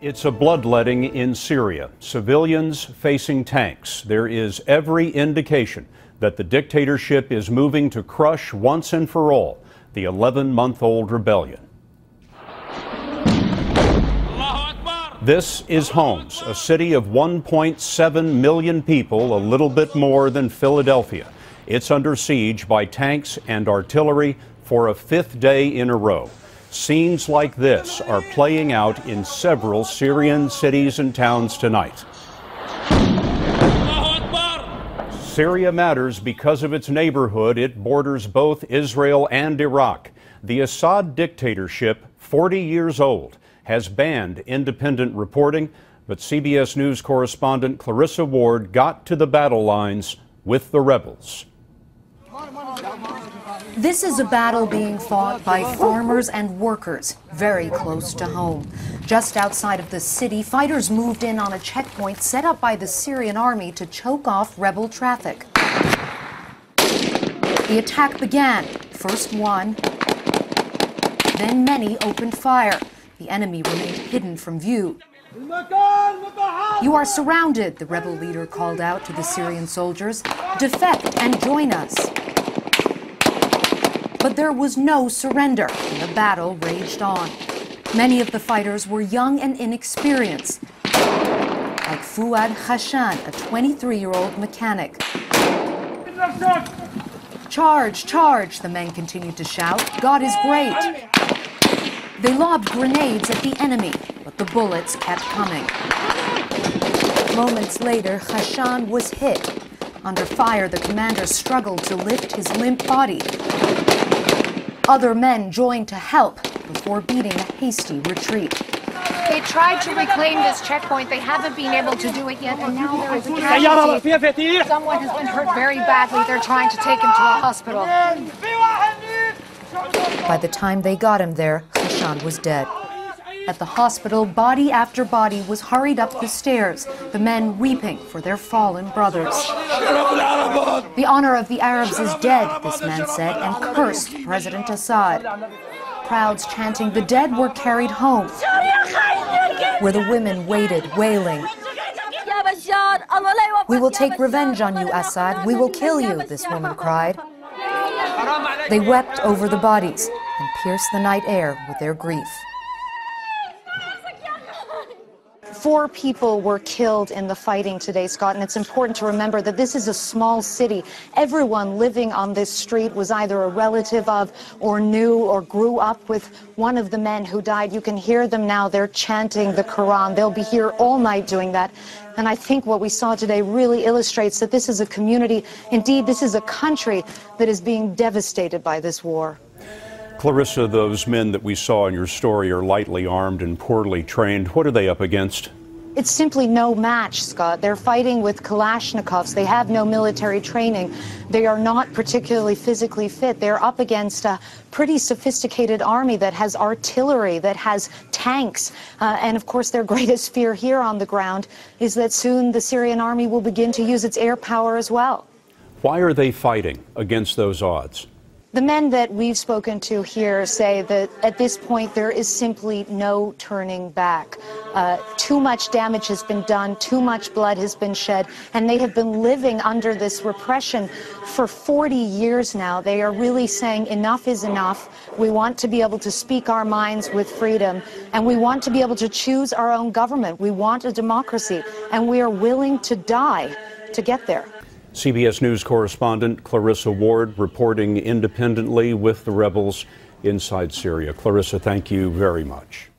It's a bloodletting in Syria. Civilians facing tanks. There is every indication that the dictatorship is moving to crush once and for all the 11-month-old rebellion. This is Homs, a city of 1.7 million people, a little bit more than Philadelphia. It's under siege by tanks and artillery for a fifth day in a row. Scenes like this are playing out in several Syrian cities and towns tonight. Syria matters because of its neighborhood. It borders both Israel and Iraq. The Assad dictatorship, 40 years old, has banned independent reporting, but CBS News correspondent Clarissa Ward got to the battle lines with the rebels. This is a battle being fought by farmers and workers very close to home. Just outside of the city, fighters moved in on a checkpoint set up by the Syrian army to choke off rebel traffic. The attack began. First one, then many opened fire. The enemy remained hidden from view. "You are surrounded," the rebel leader called out to the Syrian soldiers. "Defect and join us." But there was no surrender, and the battle raged on. Many of the fighters were young and inexperienced, like Fuad Khashan, a 23-year-old mechanic. "Charge, charge," the men continued to shout. "God is great." They lobbed grenades at the enemy, but the bullets kept coming. Moments later, Khashan was hit. Under fire, the commander struggled to lift his limp body. Other men joined to help before beating a hasty retreat. They tried to reclaim this checkpoint. They haven't been able to do it yet, and now there is a casualty. Someone has been hurt very badly. They're trying to take him to a hospital. By the time they got him there, Khashan was dead. At the hospital, body after body was hurried up the stairs, the men weeping for their fallen brothers. "The honor of the Arabs is dead," this man said, and cursed President Assad. Crowds chanting, "The dead were carried home," where the women waited, wailing. "We will take revenge on you, Assad. We will kill you," this woman cried. They wept over the bodies and pierced the night air with their grief. 4 people were killed in the fighting today, Scott, and it's important to remember that this is a small city. Everyone living on this street was either a relative of or knew or grew up with one of the men who died. You can hear them now. They're chanting the Quran. They'll be here all night doing that. And I think what we saw today really illustrates that this is a community, indeed, this is a country that is being devastated by this war. Clarissa, those men that we saw in your story are lightly armed and poorly trained. What are they up against? It's simply no match, Scott. They're fighting with Kalashnikovs. They have no military training. They are not particularly physically fit. They're up against a pretty sophisticated army that has artillery, that has tanks. And of course, their greatest fear here on the ground is that soon the Syrian army will begin to use its air power as well. Why are they fighting against those odds? The men that we've spoken to here say that at this point there is simply no turning back. Too much damage has been done, too much blood has been shed, and they have been living under this repression for 40 years now. They are really saying enough is enough. We want to be able to speak our minds with freedom, and we want to be able to choose our own government. We want a democracy, and we are willing to die to get there. CBS News correspondent Clarissa Ward reporting independently with the rebels inside Syria. Clarissa, thank you very much.